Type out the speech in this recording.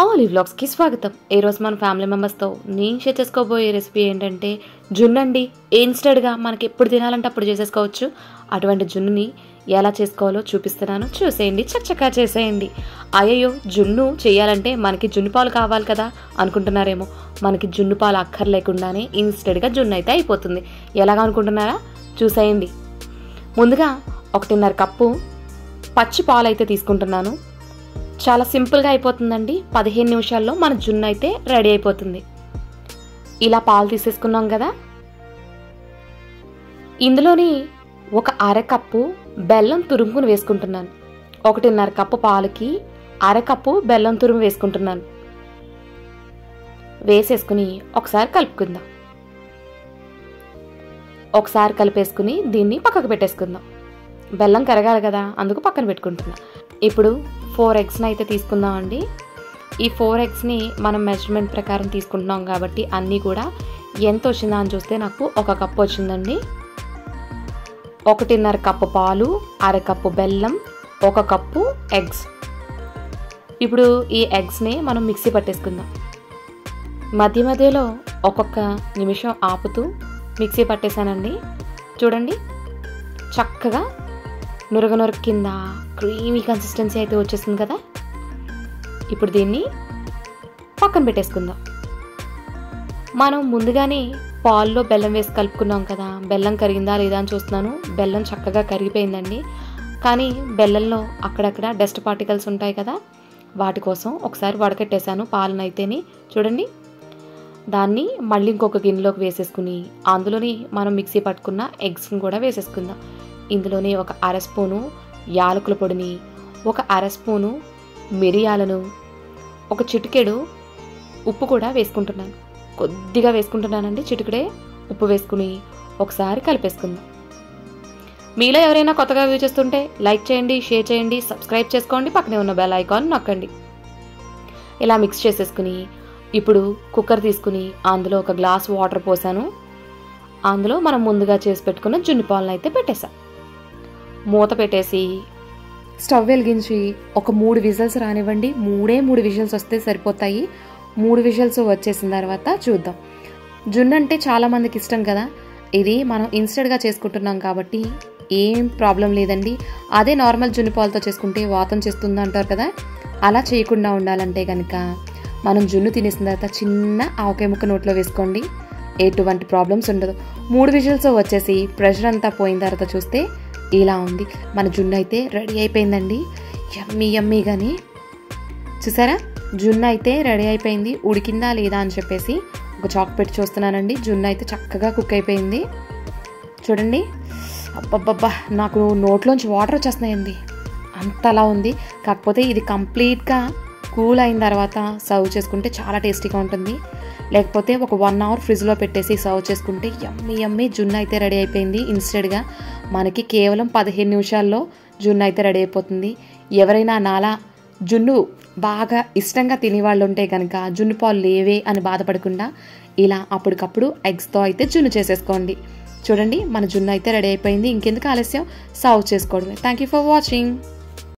ఆలీ వ్లాగ్స్కి స్వాగతం. ఈరోజు మన ఫ్యామిలీ మెంబర్స్తో నేను షేర్ చేసుకోబోయే రెసిపీ ఏంటంటే జున్ను అండి. ఇన్స్టెంట్గా మనకి ఎప్పుడు తినాలంటే అప్పుడు చేసేసుకోవచ్చు. అటువంటి జున్నుని ఎలా చేసుకోవాలో చూపిస్తున్నాను, చూసేయండి, చక్కగా చేసేయండి. అయ్యో, జున్ను చేయాలంటే మనకి జున్ను పాలు కావాలి కదా అనుకుంటున్నారేమో. మనకి జున్ను పాలు అక్కర్లేకుండానే ఇన్స్టెంట్గా జున్ను అయితే అయిపోతుంది. ఎలాగా అనుకుంటున్నారా? చూసేయండి. ముందుగా 1.5 కప్పు పచ్చి పాలు అయితే తీసుకుంటున్నాను. చాలా సింపుల్గా అయిపోతుందండి. 15 నిమిషాల్లో మన జున్ను అయితే రెడీ అయిపోతుంది. ఇలా పాలు తీసేసుకున్నాం కదా, ఇందులోని 1/2 కప్పు బెల్లం తురుముకుని వేసుకుంటున్నాను. 1.5 కప్పు పాలకి 1/2 కప్పు బెల్లం తురుము వేసుకుంటున్నాను. వేసేసుకుని ఒకసారి కలుపుకుందాం. ఒకసారి కలిపేసుకుని దీన్ని పక్కకు పెట్టేసుకుందాం. బెల్లం కరగాలి కదా, అందుకు పక్కన పెట్టుకుంటున్నా. ఇప్పుడు 4 ఎగ్స్ని అయితే తీసుకుందామండి. ఈ 4 ఎగ్స్ని మనం మెజర్మెంట్ ప్రకారం తీసుకుంటున్నాం కాబట్టి అన్నీ కూడా ఎంత వచ్చిందా అని చూస్తే నాకు 1 కప్పు వచ్చిందండి. 1.5 కప్పు పాలు, 1/2 కప్పు బెల్లం, 1 కప్పు ఎగ్స్. ఇప్పుడు ఈ ఎగ్స్ని మనం మిక్సీ పట్టేసుకుందాం. మధ్య మధ్యలో ఒక్కొక్క నిమిషం ఆపుతూ మిక్సీ పట్టేశానండి. చూడండి, చక్కగా నురగ కింద క్రీమీ కన్సిస్టెన్సీ అయితే వచ్చేసింది కదా. ఇప్పుడు దీన్ని పక్కన పెట్టేసుకుందాం. మనం ముందుగానే పాల్లో బెల్లం వేసి కలుపుకున్నాం కదా, బెల్లం కరిగిందా లేదా అని చూస్తున్నాను. బెల్లం చక్కగా కరిగిపోయిందండి. కానీ బెల్లంలో అక్కడక్కడ డస్ట్ పార్టికల్స్ ఉంటాయి కదా, వాటి కోసం ఒకసారి వడకట్టేశాను పాలనైతేని. చూడండి, దాన్ని మళ్ళీ ఇంకొక గిన్నెలోకి వేసేసుకుని అందులోని మనం మిక్సీ పట్టుకున్న ఎగ్స్ని కూడా వేసేసుకుందాం. ఇందులోని 1/2 స్పూను యాలకుల పొడిని, 1/2 స్పూను మిరియాలను, 1 చిటికెడు ఉప్పు కూడా వేసుకుంటున్నాను. కొద్దిగా వేసుకుంటున్నానండి, చిటికెడే ఉప్పు వేసుకుని ఒకసారి కలిపేసుకుందాం. మీలో ఎవరైనా కొత్తగా వ్యూ చేస్తుంటే లైక్ చేయండి, షేర్ చేయండి, సబ్స్క్రైబ్ చేసుకోండి, పక్కనే ఉన్న బెల్ ఐకాన్ నొక్కండి. ఇలా మిక్స్ చేసేసుకుని ఇప్పుడు కుక్కర్ తీసుకుని అందులో 1 గ్లాస్ వాటర్ పోసాను. అందులో మనం ముందుగా చేసి పెట్టుకున్న జున్ను పాలను అయితే పెట్టేసాం. మూత పెట్టేసి స్టవ్ వెలిగించి ఒక 3 విజిల్స్ రానివ్వండి. 3 విజిల్స్ వస్తే సరిపోతాయి. 3 విజిల్స్ వచ్చేసిన తర్వాత చూద్దాం. జున్ను అంటే చాలా మందికి ఇష్టం కదా. ఇది మనం ఇన్స్టెంట్గా చేసుకుంటున్నాం కాబట్టి ఏం ప్రాబ్లం లేదండి. అదే నార్మల్ జున్ను పాలతో చేసుకుంటే వాతం చేస్తుంది అంటారు కదా. అలా చేయకుండా ఉండాలంటే కనుక మనం జున్ను తినేసిన తర్వాత చిన్న ఆవకాయ ముక్క నోట్లో వేసుకోండి. ఎటువంటి ప్రాబ్లమ్స్ ఉండదు. 3 విజిల్స్ వచ్చేసి ప్రెషర్ అంతా పోయిన తర్వాత చూస్తే ఇలా ఉంది. మన జున్ను అయితే రెడీ అయిపోయిందండి. యమ్మీగాని చూసారా, జున్ను అయితే రెడీ అయిపోయింది. ఉడికిందా లేదా అని చెప్పేసి ఒక చాక్ పెట్టి చూస్తున్నానండి. జున్ను అయితే చక్కగా కుక్ అయిపోయింది. చూడండి, అబ్బబ్బబ్బా, నాకు నోట్లోంచి వాటర్ వచ్చేస్తున్నాయండి, అంతలా ఉంది. కాకపోతే ఇది కంప్లీట్గా కూల్ అయిన తర్వాత సర్వ్ చేసుకుంటే చాలా టేస్టీగా ఉంటుంది. లేకపోతే ఒక 1 అవర్ ఫ్రిడ్జ్లో పెట్టేసి సర్వ్ చేసుకుంటే యమ్మీ జున్ను అయితే రెడీ అయిపోయింది. ఇన్స్టెంట్గా మనకి కేవలం 15 నిమిషాల్లో జున్ను అయితే రెడీ అయిపోతుంది. ఎవరైనా నాలా జున్ను బాగా ఇష్టంగా తినేవాళ్ళు ఉంటే కనుక జున్ను పాలు లేవే అని బాధపడకుండా ఇలా అప్పటికప్పుడు ఎగ్స్తో అయితే జున్ను చేసేసుకోండి. చూడండి, మన జున్ను అయితే రెడీ అయిపోయింది. ఇంకెందుకు ఆలస్యం, సర్వ్ చేసుకోవడమే. Thank you for watching.